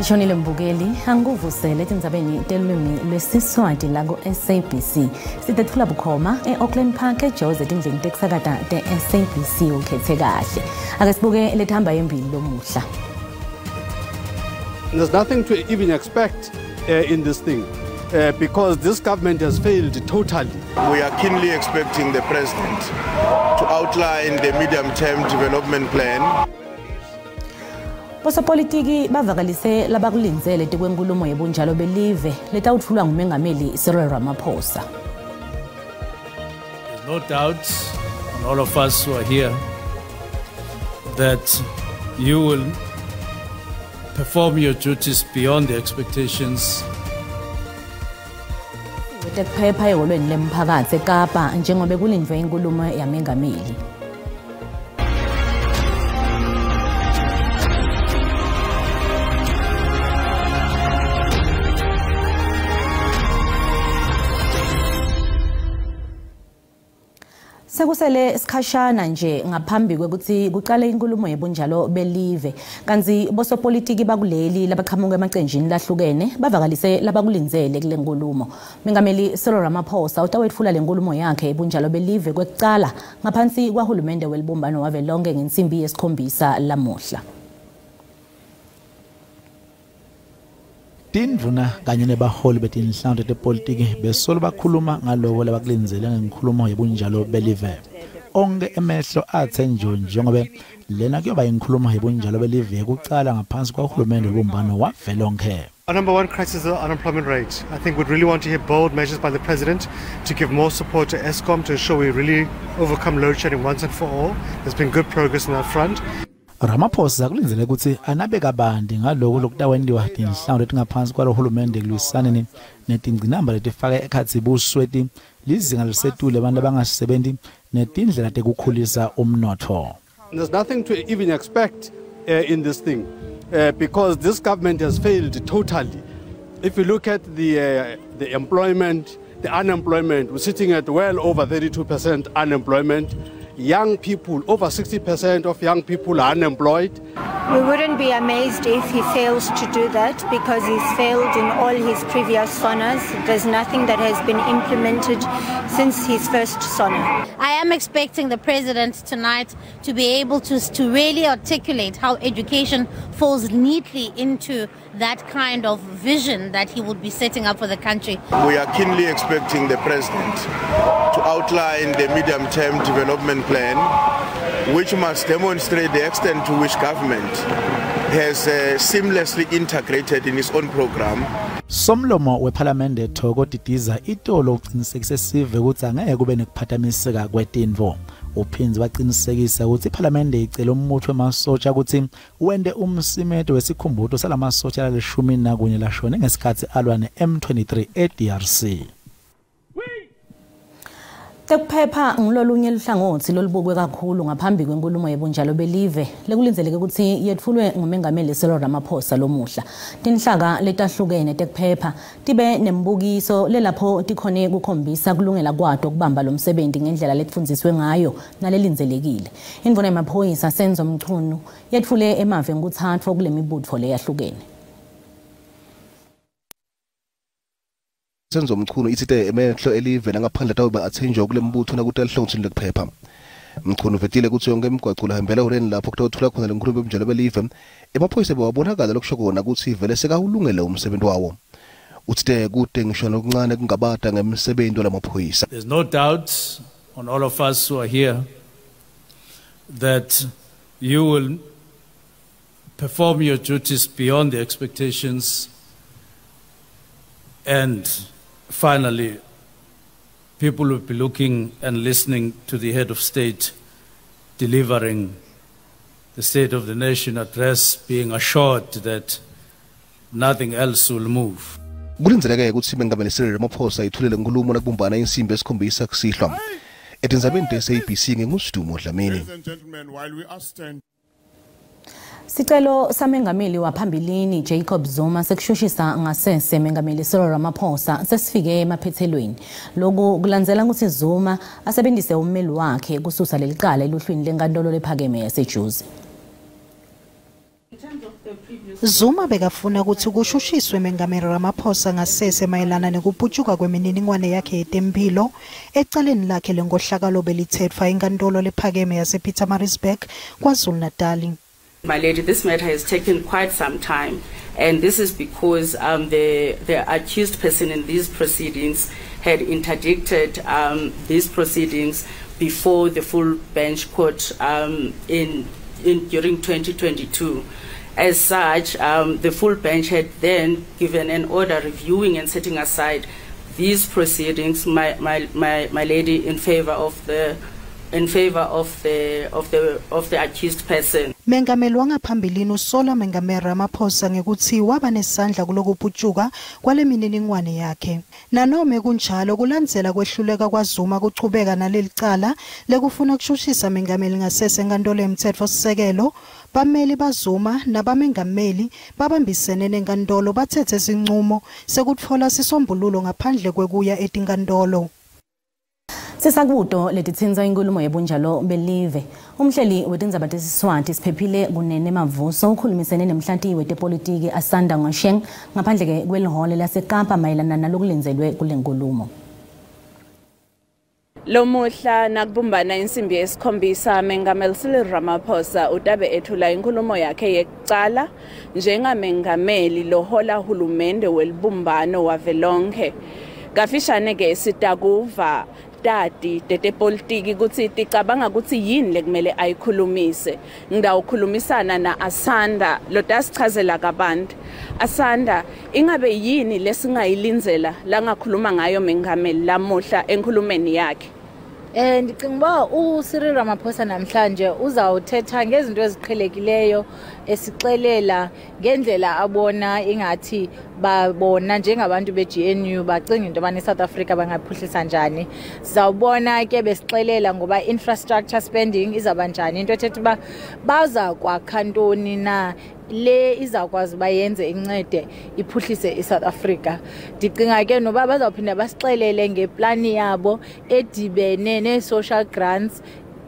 Sashonile Mbugeli, anguvusele etindzabeni telwimi lwesiswati la ku-SABC. Sitethula bukhoma e-Auckland Park eJozi etindlini tekusakata te-SABC ukhethe kahle. Ake sibuke lethamba yembili lomuhla. There's nothing to even expect in this thing because this government has failed totally. We are keenly expecting the president to outline the medium-term development plan. Bosopolitiki bavakalise labakulinzele tikwenkulumo yebunjalo belive letawutfulwa ngumengameli Cyril Ramaphosa. There's no doubt on all of us who are here that you will perform your duties beyond the expectations. Tekuphepha eholweni lemphakatsi eKapa njengobe kulindwe inkulumo yamengameli. Sekusele isikhashana nje ngaphambi kwekuthi kuqale inkulumo yebunjalo belive kanzi bosopolitiki bakuleli labaqhamuka emaqenjini lahlukene bavakalise labakulinzele kule nkulumo. Mengameli Cyril Ramaphosa utawetfula le nkulumo yakhe yebunjalo belive kwekuqala ngaphansi kwahulumende welibumbano wavelonke ngensimbi yesikhombisa lamuhla. Tindvuna kanye nebaholi betinhlangano tepolitiki besolo bakhuluma ngaloko labakulinzele ngenkulumo yebunjalo belive. Onke emehlo athe njengobe lena kuyoba inkulumo yebunjalo belive yekuqala ngaphansi kwahulumende welibumbano wavelonke. Our number one crisis is the unemployment rate. I think we'd really want to hear bold measures by the president to give more support to Eskom to ensure we really overcome load shedding once and for all. There's been good progress on that front. Ramaphosa kulinzele ukuthi anabe kabandi ngaloko lokutawendiwa tinhlangano letingaphansi kwalohulumende kulwisana netingcinamba letifaka ekhatsi busweti lizinga lisetule abantu abangasebenzi netindlela tekukhulisa umnotho. There's nothing to even expect in this thing because this government has failed totally. If you look at the employment, the unemployment, we're sitting at well over 32% unemployment. Young people, over 60% of young people are unemployed. We wouldn't be amazed if he fails to do that because he's failed in all his previous SONAs. There's nothing that has been implemented since his first SONA. I am expecting the president tonight to be able to really articulate how education falls neatly into that kind of vision that he would be setting up for the country. We are keenly expecting the president to outline the medium-term development plan, which must demonstrate the extent to which government has seamlessly integrated in its own program. Somlomo weParliament Thoko Didiza itolo uqinisekise sive ukuthi angeke kube nekuphazamiseka kwetindvo. Uphinzi waqinisekisa ukuthi iParliament icela umbutho wemasotsha ukuthi wende umsimeto wesikhumbuzo salamasotsha la11 lashone ngesikhathi alwa neM23 eDRC. Tekuphepha ngilolunye luhlangothi lolubukwe kakhulu ngaphambi kwenkulumo yebunjalo belive lekulinzeleke ukuthi yetfulwe ngumengameli Cyril Ramaphosa lomuhla. Tinhlaka letahlukene tekuphepha tibe nembukiso lelapho tikhone kukhombisa kulungela kwato kubamba lo msebenzi ngendlela letfundziswe ngayo nalelinzelekile. Indvuna yemaphoyisa Senzo Mchunu yetfule emave nguthathu kule mibutho leyahlukene. Senzo Mchunu itsite emehlo elivela ngaphandle tawuba athenjwa kule mbutho nakutelhlongthini lekuphepha. Mchunu vetile ukuthi yonke imigwaqo lahambela ureni lapho kuthothula khona lenkulumo yebunjalo belive emaphoyisa bewabonakala lokushokona ukuthi vele sekahulungele umsebenzi wawo. Utsite kude ngisho nokuncane kungabada ngemsebenzi lamaphoyisa. There's no doubt on all of us who are here that you will perform your duties beyond the expectations, and finally, people will be looking and listening to the head of state delivering the State of the Nation address, being assured that nothing else will move. Kulinzeleke ukuthi mengameli Cyril Ramaphosa ithulele inkulumo nakubumbana insimbi esikhombisa kusihlwa. Etindzabeni te-SABC nginguSidumo Dlamini. Sicelo samengameli waphambilini Jacob Zuma sekushushisa ngasese mengameli Cyril Ramaphosa sesifike emaphethelweni. Lokhu kulandzela ukuthi Zuma asebenzise ummeli wakhe kususa lelicala eluhlwini lenkantolo lephakeme yaseJozi. In terms of the previous Zuma bekafuna ukuthi kushushiswe Mengameli Ramaphosa ngasese mayelana nekuphutshuka kwemininingwane yakhe yetempilo ecaleni lakhe lengohlakalo belithethwa enkantolo lephakeme yasePietermaritzburg KwaZulu-Natal. My lady, this matter has taken quite some time, and this is because the accused person in these proceedings had interdicted these proceedings before the full bench court during 2022. As such, the full bench had then given an order reviewing and setting aside these proceedings, my lady, in favor of the accused person. Mengameli wangaphambilini usola Mengameli Ramaphosa ngekuthi waba nesandla kulokuphutshuka kwale mininingwane yakhe. Nanoma kunjalo kulandzela kwehluleka kwaZuma kuchubeka naleli cala lekufuna kushushisa Mengameli ngasese enkantolo yemthetho-sisekelo, bameli baZuma nabamengameli babambisene nenkantolo bathethe isinqumo sekutfola sisombululo ngaphandle kwekuya etinkantolo. Sisakuto letitsinza inkulumo yebunjalo belive. Umhleli wetindzaba tesiswati siphephile kunene Mavuso ukhulumisene nemhlanti wetepolitiki Asanda Ngasheng ngaphandle ke kwelihole laseKapa mayelana nalokulenzelwe kule nkulumo. Lomuhla nakubumbana insimbi yesikhombisa Mengameli Cyril Ramaphosa utabe ethula inkulumo yakhe yekucala njengamengameli lohola hulumende welibumbano wavelonke. Kafishane ke sitakuva tati tetepolitiki kutsi ticabanga kutsi yini lekumele ayikhulumise. Ngidawukhulumisana na Asanda lotasichazela kabantu. Asanda, ingabe yini lesingayilindzela langakhuluma ngayo Mengameli lamuhla enkhulumeni yakhe? Ndicinga uCyril Ramaphosa namhlanje uzawuthetha ngezinto eziqhelekileyo esixelela ngendlela abona ingathi babona njengabantu beGNU bacinga into bani South Africa bangaphuhlisa njani. Sizawubona ke besixelela ngoba infrastructure spending izabanjani into ethetha uba baza kwakha ntoni na le izakwazi bayenze incede iphuhlise iSouth Africa. Ndicinga ke noba bazawuphinda basixelele ngeplani yabo edibene ne-social grants.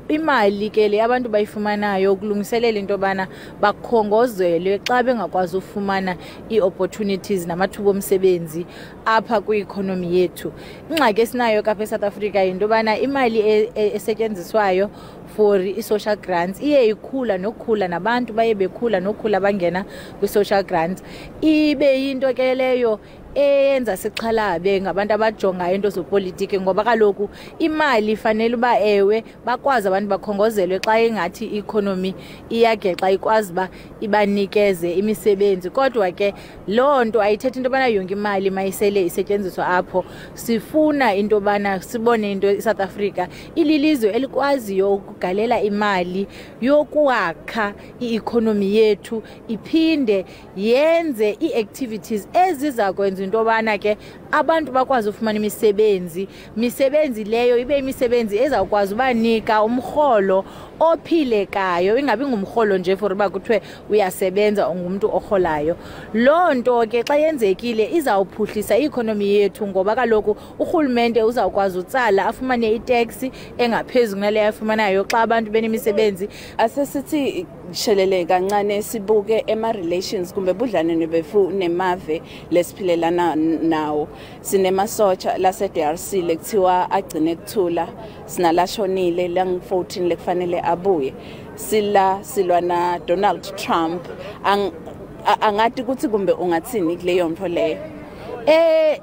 Imali ke le abantu bayifumanayo ukulungiselela into bana bakhongozelwe xa bengakwazi ufumana i-opportunities namathuba omsebenzi apha kwi-economy yethu. Ingxaki esinayo kapha eSouth Africa into bana imali esetyenziswayo for i-social grants iye ikhula nokukhula nabantu baye bekhula nokukhula bangena kwi-social grants. Ibe yinto ke leyo eyenza sixhalabe ngabantu abajongayo into zopolitiki ngoba kaloku imali ifanele uba ewe bakwazi abantu bakhongozelwe xa ingathi i-economy iyagexa ikwazi uba ibanikeze imisebenzi. Kodwa ke loo nto ayithethi into yobana yonke imali mayisele isetyenziswa apho. Sifuna into yobana sibone into iSouth Africa ililizwe elikwaziyo ukugalela imali yokwakha i-economy yethu iphinde yenze i-activities eziza kwenza into bana ke abantu bakwazi ufumana imisebenzi leyo ibe imisebenzi ezawukwazi ubanika umrholo ophilekayo, ingabi ngumrholo nje for uba kuthiwe uyasebenza ungumuntu orholayo. Loo nto ke xa yenzekile izawuphuhlisa i-economy yethu ngoba kaloku urhulumente uzawukwazi utsala afumane itax engaphezulu kunale afumanayo xa abantu benemisebenzi. Asesithi shelele kancane sibuke ema-relations kumbe budlane befu nemave lesiphilelana nawo. Sinemasotsha lase-DRC lekuthiwa agcine kuthula, sinalashonile lang-14 lekufanele abuye. Silwa na Donald Trump. Angati ukuthi kumbe ungathini kuleyo nto leyo?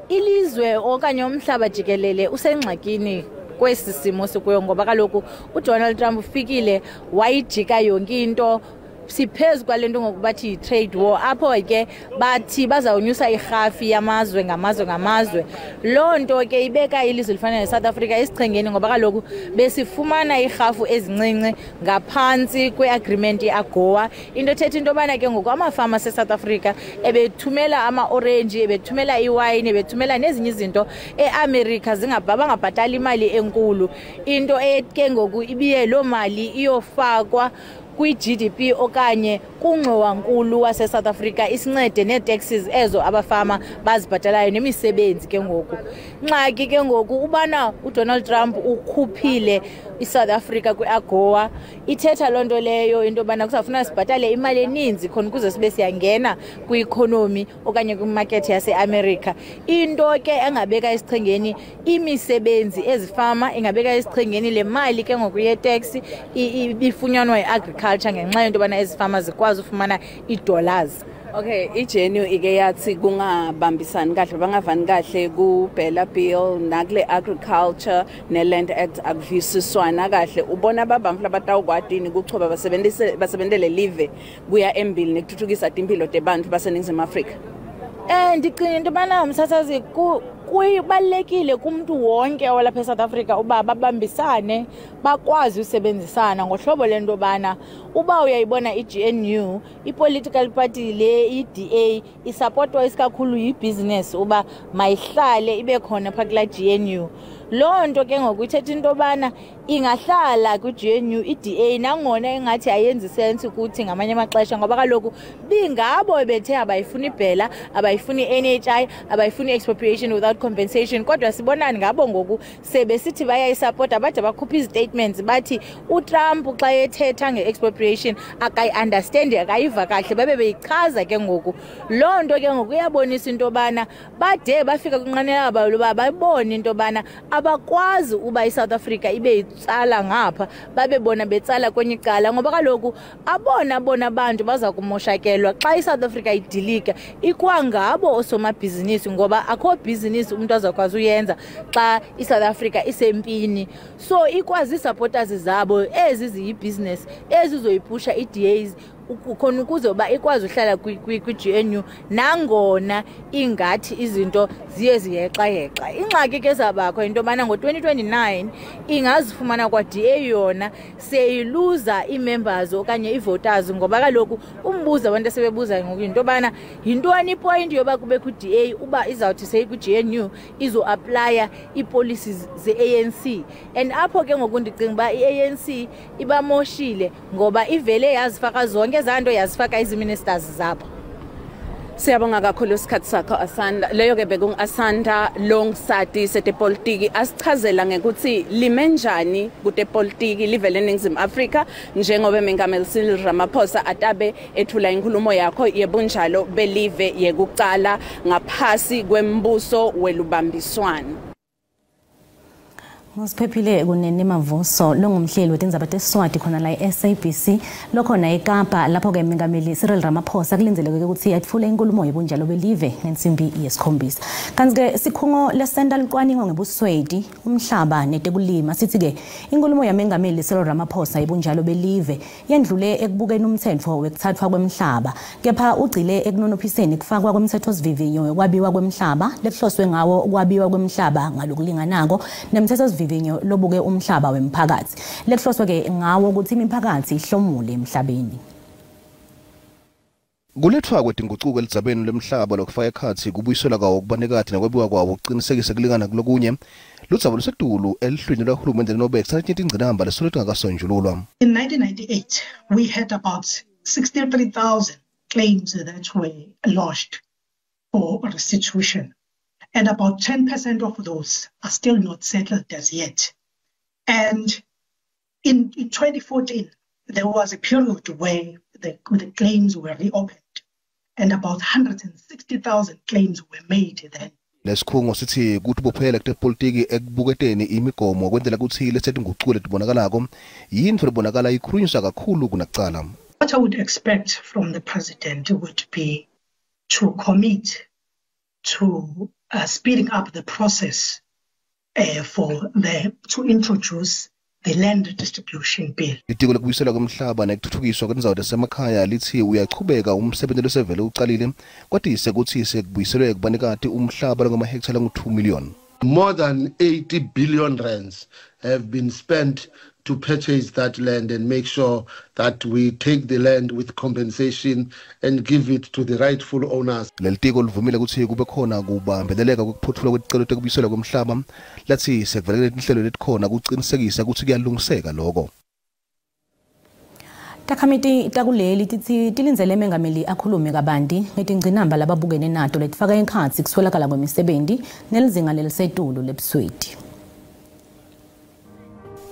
Ilizwe okanye umhlaba jikelele usengxakini kwesi simo sikuyo ngoba kaloku uDonald Trump ufikile wayijika yonke into. Siphezulu kwalento ngokubathi i-trade war apho ke bathi bazawunyusa irhafi yamazwe ngamazwe. Loo nto ke ibeka ilizwe lifanele neSouth Africa esichengeni ngoba kaloku besifumana irhafu ezincinci ngaphantsi kwe-agreement ye-AGOA. Into ethetha into yobana ke ngoku amafama aseSouth Africa ebethumela ama-orange, ebethumela iwayini, ebethumela nezinye izinto eAmerica bangabhatali imali enkulu. Into ke ngoku ibiye loo mali iyofakwa kwi-GDP okanye kungxowankulu wase-South Africa isincede nee-taxes ezo abafama bazibhatalayo nemisebenzi ke ngoku. Ngxaki ke ngoku ubana uDonald Trump ukhuphile iSouth Africa kwiAGOA ithetha lonto leyo into bana kusafuna sibhatale imali eninzi khona ukuze sibe siyangena kwi-economy okanye kwi-market yase-America. Into ke engabeka isichengeni imisebenzi ezifama, ingabeka isichengeni le mali ke ngoku ye-tax ibifunyanwa yi-agriculture ngenxa yento bana ezifama zikwazi ufumana i-dollars. Okay, iJNU ike yathi kungabambisani kahle bangavani kahle ku-Bella Bill nakule agriculture ne-Land Act akuvisiswana kahle. Ubona ababamfu labatawukwadini kuchoba basebentele live kuya embili nekuthuthukisa impilo tebantu baseNingizimu Afrika. Ndicinga into bana umsasazi kubalekile kumuntu wonke walapha eSouth Africa uba babambisane bakwazi usebenzisana ngohlobo lento bana uba uyayibona iGNU ipolitical party le iDA isupportwa isikakhulu yibusiness uba mayihlale ibe khona phakula GNU. Lonto ke ngokuthetha into bana ingahlala kuGNU iDA nangona engathi ayenzi sense ukuthi ngamanye amaxesha ngoba kaloku bingabo bethe abayifuni iBhela abayifuni NHI abayifuni expropriation without compensation kodwa sibonani ngabo ngoku sebesithi bayayisupport abade bakhupha istatements bathi uTrump xa ethetha ngeexpropriation akayi-understand akayiva kahle babe beyichaza ke ngoku. Lonto ke ngoku iyabonisa into bana bade bafika kwinqanela aba loba bayibone into bana abakwazi uba iSouth Africa ibe itsala ngapha babe bona betsala kwenye icala ngoba kaloku bona abantu baza kumoshakelwa xa iSouth Africa idilika ikwangabo osomabhizinisi ngoba akho business umuntu azakwazi uyenza xa iSouth Africa isempini. So ikwazi supporters zabo eziziyibusiness ezizoyiphusha iDAs khona ukuze uba ikwazi uhlala kwi-GNU nangona ingathi izinto ziye ziyexa-yexa. Ingxaki ke zabakho into yobana ngo-2029 ingazifumana kwa-DA yona seyiluza ii-members okanye ii-voters ngoba kaloku umbuzo abantu esebebuza ngoku into yobana yintoni ipoint yoba kube ku-DA uba izawuthi seyikwi-GNU izo-aplya ii-policies ze-ANC. And apho ke ngoku ndicinga uba i-ANC ibamoshile ngoba ivele yazifaka zonke ezanto yazifaka izi-ministers zabo. Siyabonga kakhulu isikhathi sakho Asanda. Leyo ke bekungu-Asanda Longsati setepolitiki asichazela ngekuthi lime njani kutepolitiki livele eNingizimu Afrika njengoba uMengameli Cyril Ramaphosa atabe ethula inkulumo yakho yebunjalo belive yekucala ngaphasi kwembuso welubambiswano. Ngosiphephile kunene Mavuso longumhleli wetindzaba teSwati khona la eSABC lokhona eKapa lapho ke uMengameli Cyril Ramaphosa kulindeleke ukuthi atfule inkulumo yebunjalo belive ngensimbi yesikhombisa. Kanti ke sikhungo lesenta licwaningo ngebuswedi umhlaba netekulima sithi ke inkulumo yamengameli Cyril Ramaphosa yebunjalo belive yendlule ekubukeni umthetho wekuthathwa kwemhlaba kepha ugcile ekunonophiseni kufakwa kwemthethosivivinyo kwabiwa kwemhlaba lekuhloswe ngawo kwabiwa kwemhlaba ngalokulinganako nemthethosivivinyo lobuke umhlaba wemphakathi lekuhloswe ke ngawo ukuthi imiphakathi ihlomule emhlabeni. Kulethwa kwetinguquko elidzabeni lomhlaba lokufaka ekhathi kubuyisela kwawo kubanekati nakwebiwa kwawo ukuqinisekisa kulingana kulokunye ludzaba lusetulu elihlwini lwahulumende nobe kusanethe ingcinamba lesolethwa ngakasonjululwa. In 1998 we had about 63,000 claims that were lodged for restitution. And about 10% of those are still not settled as yet. And in 2014, there was a period where the claims were reopened, and about 160,000 claims were made then. Lesikhungo sithi kuthi bophela kutepolitiki ekubuketeni imigomo kwendlela ukuthi lesetinguquko letibonakala yintfo lebonakala ikhulunyiswa kakhulu kunakucala. What I would expect from the president would be to commit to speeding up the process to introduce the land distribution bill. Litiko lokubuyisela kwemhlaba nekuthuthukiswa kwendzawo zasemakhaya lithi uyaqhubeka umsebenzi losevele uqalile kwathi sekuthi sekubuyiselwe kubanekati umhlaba ngamahektare angu-2 million. More than 80 billion rands have been spent to purchase that land and make sure that we take the land with compensation and give it to the rightful owners. Lelitiko livumile ukuthi kube khona kubambeleleka kokuphothula kwecelo tekubuyisela kwemhlaba lathi sekuvelele inhlelo letikhona kuqinisekisa ukuthi kuyalungiseka lokho. Takhamiti takuleli tithi tilindzele uMengameli akhulume kabanti ngetingcinamba lababukene nato letifaka ekhatsi kuswelakala kwemisebenzi nelizinga lelisetulu lebusweti.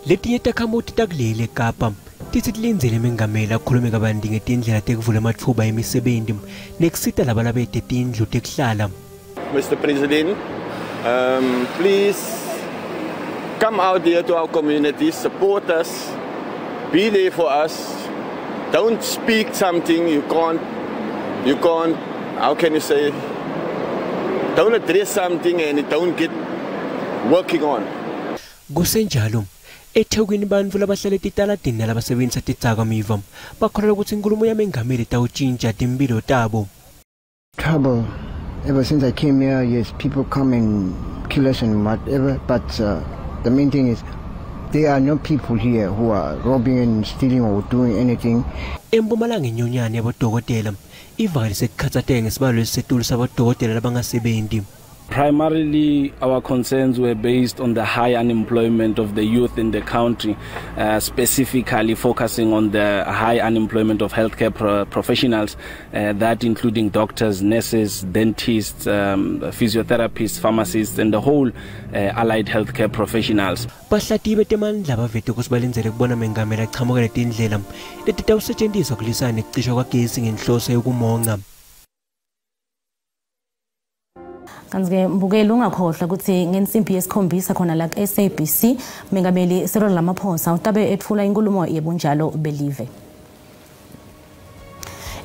Letinye takhamuti takuleli eKapa tithi tilenzele mengameli akhulume kabanti ngetindlela tekuvula amathuba emisebenzi nekusita laba labete tindlu tekuhlala. Mr. President, please come out here to our communities, support us, be there for us. Don't speak something you can't, how can you say, don't address something and it don't get working on. Kusenjalo, eThekwini bantfu labahlala etitaladini nalabasebenzisa tidzakamiva bakholelwa ukuthi inkulumo yamengameli itawutshintsha timphilo tabo. Trouble. Ever since I came here, yes, people come and kill us and whatever, but the main thing is there are no people here who are robbing and stealing or doing anything. Empumalanga inyonyane yabodokotela ivakale sekukhatsateke ngesibalo esisetulu sabodokotela labangasebenzi. Primarily, our concerns were based on the high unemployment of the youth in the country, specifically focusing on the high unemployment of healthcare professionals, that including doctors, nurses, dentists, physiotherapists, pharmacists, and the whole allied healthcare professionals. Bahlati betemandla bavete ukuthi balenzele kubona mengameli aqhamuka letindlela letitawusetshenziswa kulisana nekucishwa kwagesi ngenhloso yokumonga. Kanti-ke mbukeli ungakhohlwa ukuthi ngensimbi yesikhombisa khona la SABC mengameli Cyril Ramaphosa utabe ethula inkulumo yebunjalo belive.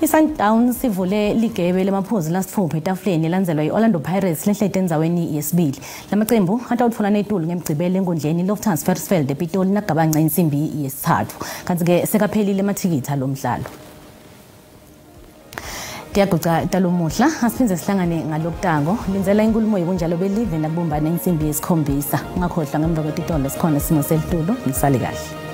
iSundowns sivule ligebe lemaphuzu lasithupha etafuleni elandzelwa iOrlando Pirates lehlete endzaweni yesibili. Lamaqembu atawutfola netulu ngemgcibelo enkundleni Loftus Versfeld ePitoli nagabanca insimbi yesithathu. Kanti-ke sekaphelile amathikithi alomdlalo. Tiyaguca talomuhla asiphinze sihlangane ngalokutango lenzela inkulumo yebunjalo belive nakubumbana insimbi yesikhombisa. Ungakhohlwa ngemva kwetitolo sikhona simo selitulo nisale kahle.